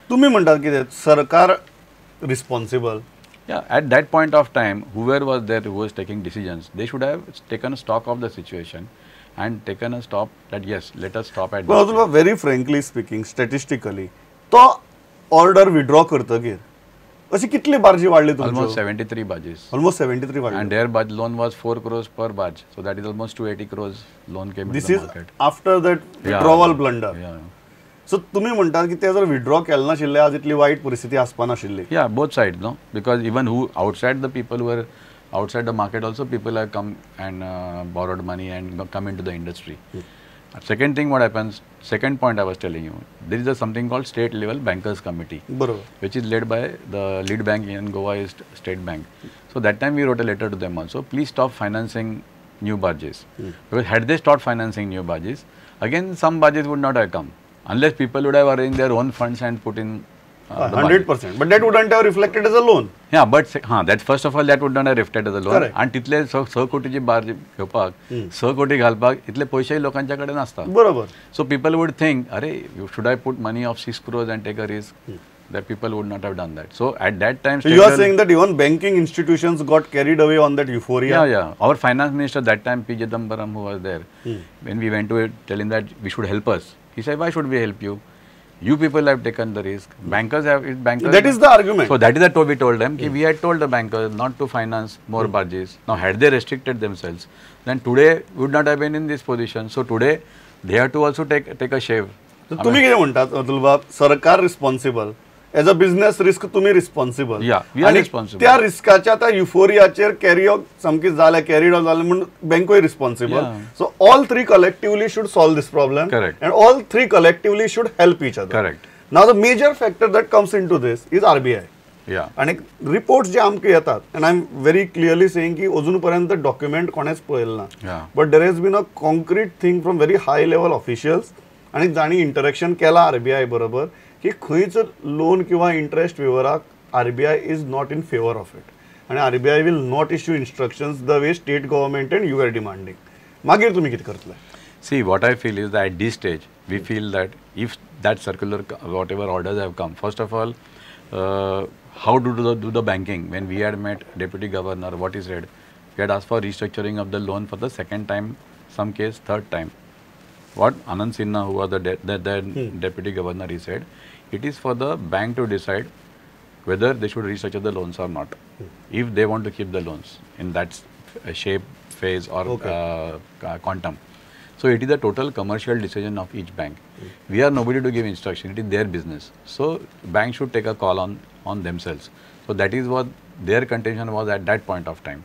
तुम्ही म्हणतात की सरकार responsible. Yeah, at that point of time, whoever was there who was taking decisions, they should have taken stock of the situation and taken a stop that yes, let us stop at this. But very frankly speaking, statistically, तो order withdraw करतकीर अशी कितली बार्जी वाढली तुमची? Almost 73 barges. Almost 73 वाढली. And their barge loan was 4 crores per barge, so that is almost 280 crores loan came This into the is market. after that withdrawal blunder. Yeah. So तुम्ही म्हणतात की ते जर विड्रॉ केले नाशिल्ले आज इतली वाईट परिस्थिती आसपा नाशिल्ली. Yeah, both sides, no, because even who outside the people who were outside the market also people have come and borrowed money and come into the industry. Second thing what happens, second point I was telling you, there is something called state level bankers committee, which is led by the lead bank in Goa is State Bank. So that time we wrote a letter to them also, please stop financing new barges. Because had they stopped financing new barges, again some barges would not have come. Unless people would have arranged their own funds and put in 100%. But that wouldn't have reflected as a loan. Yeah, but that first of all that would not have reflected as a loan. Correct. And तिथले 6 कोटीची बार घेवपाक 6 कोटी घालपाक इतले पैसे लोकांच्याकडे नासता. बरोबर. So people would think, अरे, should I put money of 6 crores and take a risk? That people would not have done that. So at that time, so you are saying that even banking institutions got carried away on that euphoria. Yeah, yeah. Our finance minister that time, P. Chidambaram, who was there, when we went to it, tell him that we should help us. He said, why should we help you? You people have taken the risk. Bankers have. Bankers. That is the argument. So that is what we told them. We had told the bankers not to finance more barges. Now, had they restricted themselves, then today we would not have been in this position. So today they have to also take a shave. So तुम्ही किती म्हणतात अतुल बाब, सरकार responsible, as a business risk तुम्ही responsible. Yeah, we are responsible. त्या रिस्काच्या त्या युफोरियाचेर carried on जाले म्हणून बँकोय responsible. So all three collectively should solve this problem. Correct. And all three collectively should help each other. Correct. Now the major factor that comes into this is RBI. Yeah. आणि reports जे आमकां येतात, and I'm very clearly saying की अजून पर्यंत document कोणेच पळयलें ना. Yeah. But there has been a concrete thing from very high level officials आणि जाणी इंटरेक्शन केला RBI बरोबर की खंयच लोन किंवा interest विवराक RBI is not in favor of it. आणि RBI will not issue instructions the way state government and you are demanding. मागीर तुम्ही कितें करतले? See, what I feel is that at this stage, we feel that if that circular, whatever orders have come, first of all, how to do the banking? When we had met Deputy Governor, what he said, we had asked for restructuring of the loan for the second time, some case third time. What Anand Sinha, who was the Deputy Governor, he said, it is for the bank to decide whether they should restructure the loans or not, if they want to keep the loans in that shape, phase or quantum. So it is a total commercial decision of each bank. We are nobody to give instruction, it is their business. So bank should take a call on themselves. So that is what their contention was at that point of time.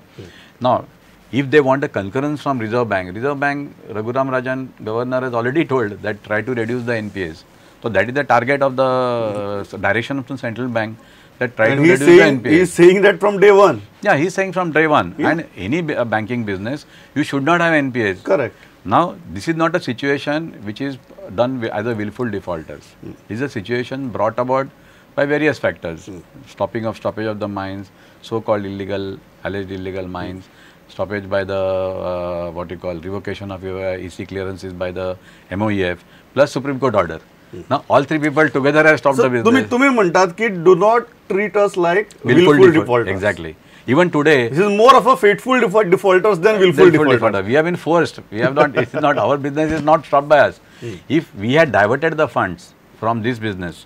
Now, if they want a concurrence from Reserve Bank, Raghuram Rajan, Governor has already told that try to reduce the NPAs. So that is the target of the direction of the central bank, that try to reduce the NPAs. He is saying that from day one. Yeah, he is saying from day one. Yeah. And any banking business, you should not have NPAs. Correct. Now, this is not a situation which is done as a willful defaulters. This is a situation brought about by various factors. Stoppage of the mines, so-called alleged illegal mines, stoppage by the revocation of your EC clearances by the MOEF, plus Supreme Court order. Now, all three people together have stopped the business. तुम्ही म्हणतात की do not treat us like willful defaulters. Exactly. Even today, this is more of a fateful defaulters than willful defaulters. We have been forced. We have not. It's not our business is not stopped by us. If we had diverted the funds from this business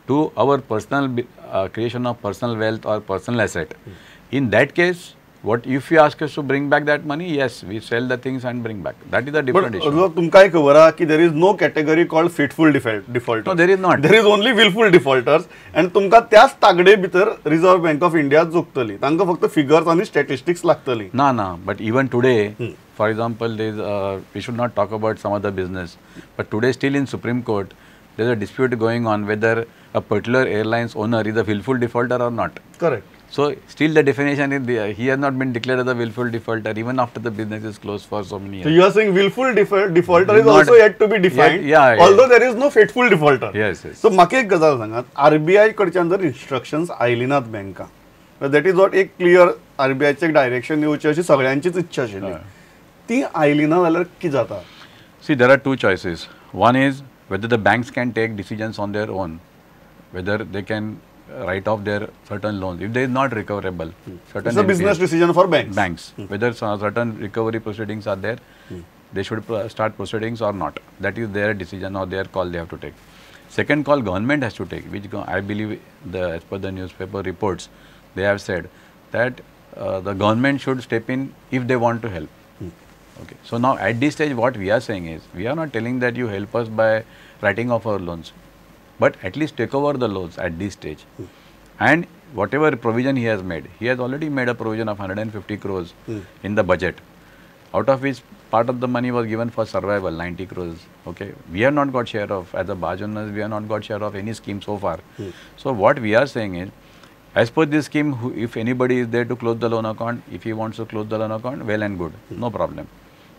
to our personal creation of personal wealth or personal asset, in that case, what if you ask us to bring back that money? Yes, we sell the things and bring back. That is a different issue. But तुमकाय खबर आहा की there is no category called fateful defaulters. No, there is not. There is only willful defaulters. And तुमका त्याच तागडे भितर Reserve Bank of India जोगतली. तांका फक्त figures आणि statistics लागतली. No. But even today, for example, we should not talk about some other business. But today, still in Supreme Court, there is a dispute going on whether a particular airline's owner is a willful defaulter or not. Correct. So still the definition is he has not been declared as a willful defaulter even after the business is closed for so many years. So you are saying willful defaulter is also yet to be defined, although there is no fateful defaulter. Yes. So म्हाका एक गजाल सांगात, RBI कडच्यान जर instructions oily नात बँका, that is what एक clear RBI चे डायरेक्शन येवची अशी सगळ्यांचीच इच्छा आशिल्ली. ती आयली ना जाल्यार कितें जाता? See, there are two choices. One is whether the banks can take decisions on their own whether they can write off their certain loans. If they is not recoverable, certain it's a business NPAs, decision for banks. whether certain recovery proceedings are there, they should start proceedings or not. That is their decision or their call they have to take. Second call government has to take, which I believe as per the newspaper reports, they have said that the government should step in if they want to help. Okay. So now at this stage what we are saying is, we are not telling that you help us by writing off our loans, but at least take over the loans at this stage. And whatever provision he has already made a provision of 150 crores in the budget, out of which part of the money was given for survival, 90 crores. Okay, we have not got share of, as a barge owners, we have not got share of any scheme so far. So what we are saying is, as per this scheme, if anybody is there to close the loan account, if he wants to close the loan account, well and good, no problem.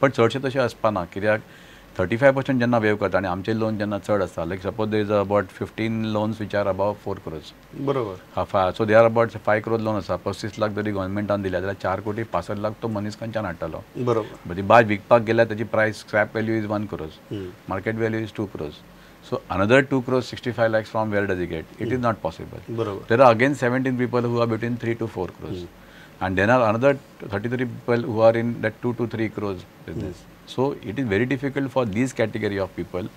But चडशे तशें आसपाना, कित्याक 35% जेन्ना wave करता आनी आमचे loan जेन्ना चड आसता, like suppose there is about 15 loans which are above 4 crores. बरोबर. So they are about 5 crore loan आसा, 35 लाख जरी गव्हर्नमेंटान दिल्या जाल्यार 4 कोटी 65 लाख तो मनीस खंयच्यान हाडटलो. बरोबर. But ती बाज विकपाक गेल्यार ताची प्रायस scrap value is 1 crores, market value is 2 crores. So another 2 crores 65 lakhs from where does he get? It is not possible. Barabar. There are again 17 people who are between 3 to 4 crores. And then are another 33 people who are in that 2 to 3 crores business. So it is very difficult for these category of people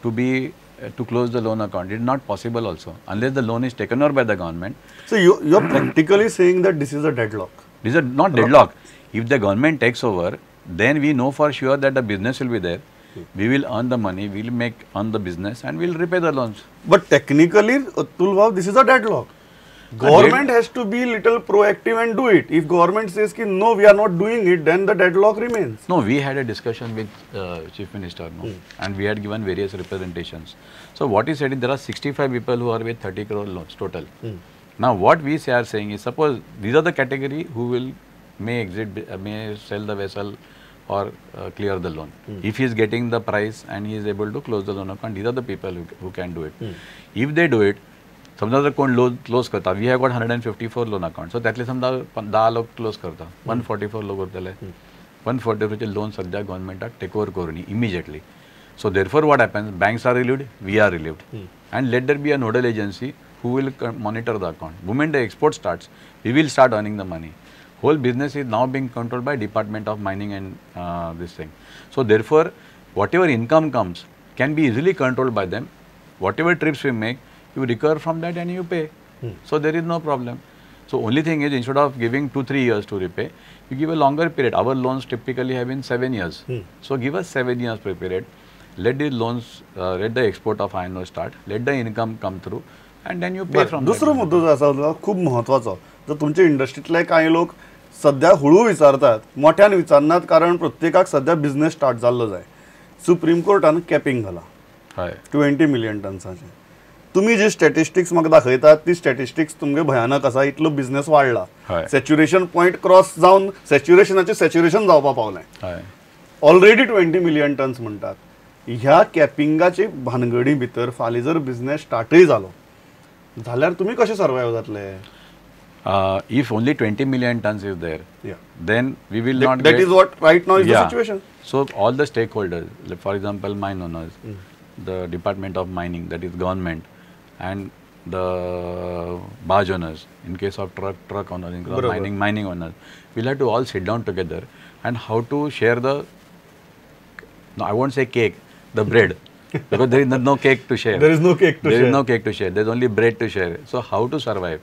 to be to close the loan account. It is not possible also unless the loan is taken over by the government. So you are practically saying that this is a deadlock. This is not deadlock. If the government takes over, then we know for sure that the business will be there. We will earn the money, we will earn the business and we will repay the loans. But technically, Atul, this is a deadlock. Government has to be little proactive and do it. If government says ki no, we are not doing it, then the deadlock remains. No, we had a discussion with Chief Minister, and we had given various representations. So what he said is there are 65 people who are with 30 crore loans total. Now what we are saying is, suppose these are the category who may sell the vessel or clear the loan. If he is getting the price and he is able to close the loan account, these are the people who can do it. If they do it, समजा जर कोण loan close करता, we have got 154 loan account, so त्यातले समजा 10 लोक close करता, 144 लोक उरतले, 144 चे लोन सद्या गव्हर्नमेंटाक टेक ओवर करून immediately. So therefore what happens, banks are relieved, we are relieved, and let there be a nodal agency who will monitor the account. Moment the export starts, we will start earning the money. Whole business is now being controlled by Department of Mining and this thing. So therefore whatever income comes can be easily controlled by them. Whatever trips we make, you recover from that and you pay. So there is no problem. So only thing is, instead of giving 2-3 years to repay, you give a longer period. Our loans typically have been 7 years. So give us 7 years period. Let the loans, let the export of iron ore start. Let the income come through, and then you pay from. दुसरो मुद्दो जो आसा खूप महत्वाचो, जो तुमच्या इंडस्ट्रीतले काही लोक सध्या हळू विचारतात, मोठ्यान विचारनात, कारण प्रत्येकाक सध्या बिझनेस स्टार्ट जाल्लो जाय. सुप्रीम कोर्टान कॅपिंग घाला 20 मिलियन टन्साचे. तुम्ही जी स्टॅटिस्टिक्स म्हाका दाखयतात ती स्टॅटिस्टिक्स तुमगे भयानक आसा. इतलो बिझनेस वाडला, सॅच्युरेशन पॉइंट क्रॉस जावन सॅच्युरेशनाचे सॅच्युरेशन जावपा पावलें. ऑलरेडी 20 मिलियन टन्स म्हणटात. ह्या कॅपिंगाचे भानगडी भितर फाल्यां जर बिझनेस स्टार्टय जालो जाल्यार तुमी कशे सर्वायव जातले? If only 20 million tons is there, then we will not. That is what right now is the situation. So all the stakeholders, like for example, mine owners, the Department of Mining, that is government, and the barge owners, in case of truck owners, in case of mining owners, we'll have to all sit down together and how to share the. No, I won't say cake, the bread, because there is no cake to share. There is no cake to share. There is no cake to share. There is only bread to share. So how to survive?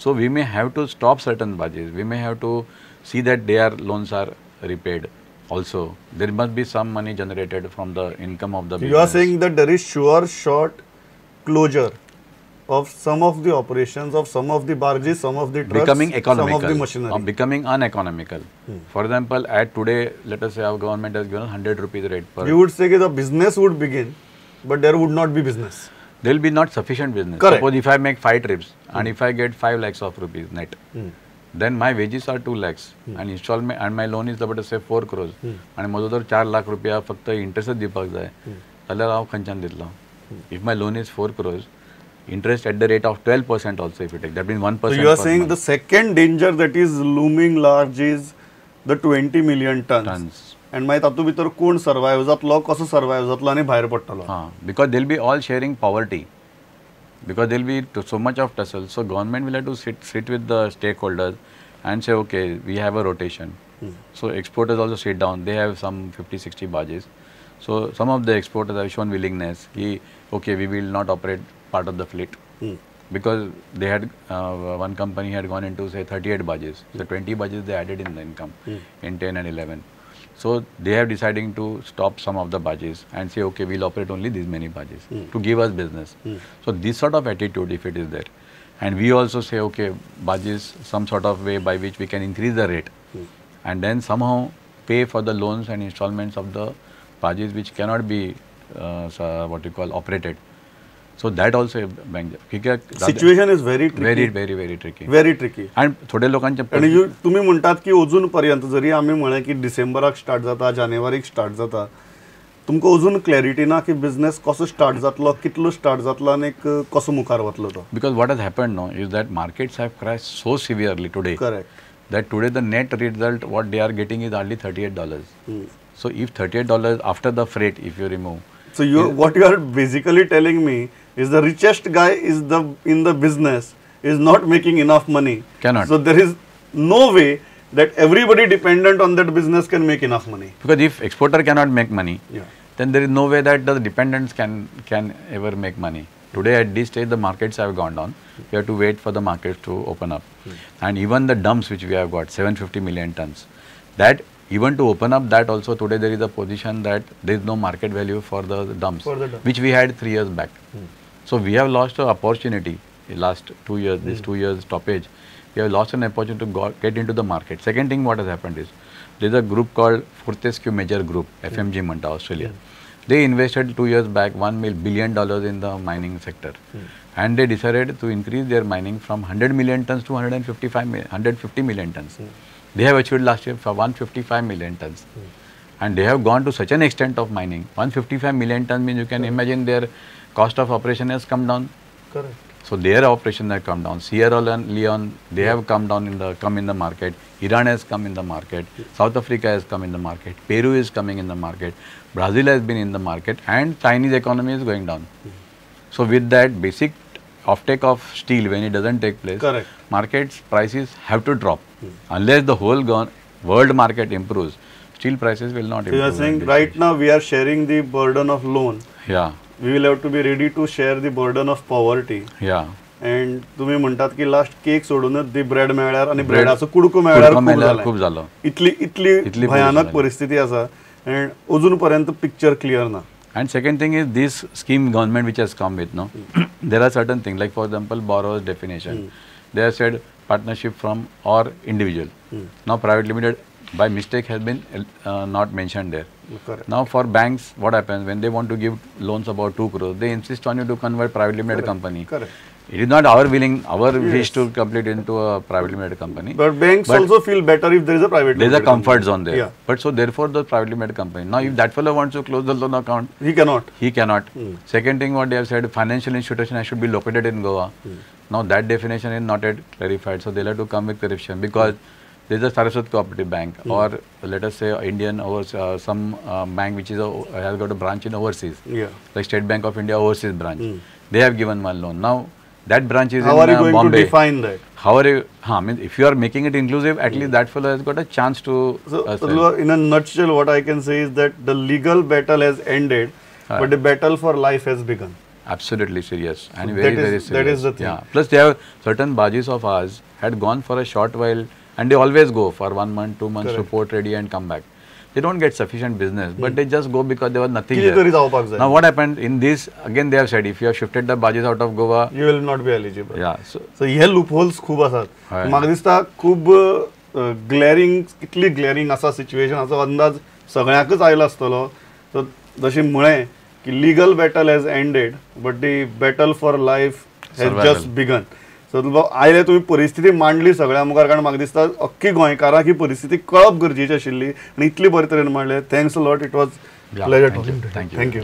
So we may have to stop certain barges. We may have to see that their loans are repaid. Also, there must be some money generated from the income of the business. You are saying that there is sure short closure of some of the operations of some of the barges, some of the trucks, becoming economical, some of the machinery, becoming uneconomical. For example, at today, let us say our government has given 100 rupees rate per. You would say that the business would begin, but there would not be business. There will be not sufficient business. Correct. Suppose if I make 5 trips and if I get 5 lakhs of rupees net, then my wages are 2 lakhs and installment and my loan is about to say 4 crores. And माझो जर 4 लाख रुपया फक्त interest दिवपाक जाय जाल्यार हांव खंयच्यान दितलो? If my loan is 4 crores, interest at the rate of 12% also if you take, that means 1%. So you are saying the second danger that is looming large is the 20 million tons. And my तातूं भितर कोण survive जातलो, कसो survive जातलो आनी भायर पडटलो? Because they'll be all sharing poverty. because there will be so much of tussle. So government will have to sit with the stakeholders and say, okay, we have a rotation. So exporters also sit down. They have some 50-60 barges. So some of the exporters have shown willingness. Okay, we will not operate part of the fleet. Because they had, one company had gone into say 38 barges. So 20 barges they added in the income in 10 and 11. So they have deciding to stop some of the barges and say, okay, we'll operate only these many barges to give us business. So this sort of attitude, if it is there. And we also say, okay, barges, some sort of way by which we can increase the rate and then somehow pay for the loans and installments of the barges which cannot be, what you call, operated. So that also bank. Situation is very tricky. Very tricky. Very tricky. And थोडे लोकांचे आणि तुम्ही म्हणतात की अजून पर्यंत जरी आम्ही म्हणे की डिसेंबराक स्टार्ट जाता जानेवारीक स्टार्ट जाता तुमकां अजून क्लॅरिटी ना की बिझनेस कसो स्टार्ट जातलो कितलो स्टार्ट जातलो आणि कसो मुखार वतलो तो. Because what has happened now is that markets have crashed so severely today. Correct. That today the net result what they are getting is hardly $38. So if $38 after the freight, if you remove. So what you are basically telling me is the richest guy is in the business is not making enough money. Cannot. So there is no way that everybody dependent on that business can make enough money. Because if exporter cannot make money, then there is no way that the dependents can ever make money. Today at this stage the markets have gone down. We have to wait for the markets to open up. And even the dumps which we have got, 750 million tons, that even to open up that also today there is a position that there is no market value for the dumps, which we had 3 years back. So we have lost an opportunity in last 2 years, this 2 years stoppage. We have lost an opportunity to get into the market. Second thing what has happened is, there is a group called Fortescue Major Group, FMG Manta, Australia. They invested 2 years back $1 billion in the mining sector. And they decided to increase their mining from 100 million tons to 150 million tons. They have achieved last year for 155 million tons. And they have gone to such an extent of mining. 155 million tons means you can imagine their cost of operation has come down. Correct. So their operation has come down. Sierra Leone, they have come in the market. Iran has come in the market. South Africa has come in the market. Peru is coming in the market. Brazil has been in the market, and Chinese economy is going down. So with that basic offtake of steel, when it doesn't take place, correct, markets prices have to drop. Unless the whole world market improves, steel prices will not improve. So you are saying right now we are sharing the burden of loan. Yeah. We will have to be ready to share the burden of poverty. Yeah. And तुम्ही म्हणतात की last cake सोडूनच दी bread मेळ्यार आणि ब्रेडाचो कुडको मेळ्यार खूप झालो. इतली भयानक परिस्थिती आसा and अजून पर्यंत पिक्चर क्लियर ना. And second thing is this scheme government which has come with, no, there are certain things like for example borrower's definition. They have said partnership from or individual. Now private limited by mistake has been not mentioned there. Correct. Now for banks, what happens when they want to give loans about 2 crores, they insist on you to convert private limited company. Correct. It is not our wish to complete into a private limited company. But banks also feel better if there is a private limited company. There is a comfort zone there. Yeah. But so therefore the private limited company. Now if that fellow wants to close the loan account, he cannot. He cannot. Second thing what they have said, financial institution should be located in Goa. Now that definition is not yet clarified. So they'll have to come with correction because there is a Saraswat Cooperative Bank or let us say Indian or some bank which is has got a branch in overseas. Yeah. Like State Bank of India overseas branch. They have given one loan. Now that branch is how in are you going Bombay. To define that? How are you? I mean, if you are making it inclusive, at least that fellow has got a chance to. So, in a nutshell, what I can say is that the legal battle has ended, but the battle for life has begun. Absolutely serious and so very serious. That is the thing. Yeah. Plus, they have certain barges of ours had gone for a short while, and they always go for 1 month, 2 months to port ready and come back. They don't get sufficient business, but they just go because there was nothing there. Now what happened in this, again they have said, if you have shifted the barges out of Goa, you will not be eligible. Yeah. So हे loopholes खूप असतात. म्हाका दिसता खूप ग्लॅरिंग असा situation असो अंदाज सगळ्याकच आयला आसतलो. सो जशें म्हळें की legal battle has ended but the battle for life has just begun. So आयले तुम्ही परिस्थिती मांडली सगळ्या मुखार कारण म्हाका दिसता अख्खी गोंयकारांक ही परिस्थिती कळप गरजेची आशिल्ली आणि इतली बरे तरेन मांडले. Thanks a lot. It was pleasure talking. Thank you.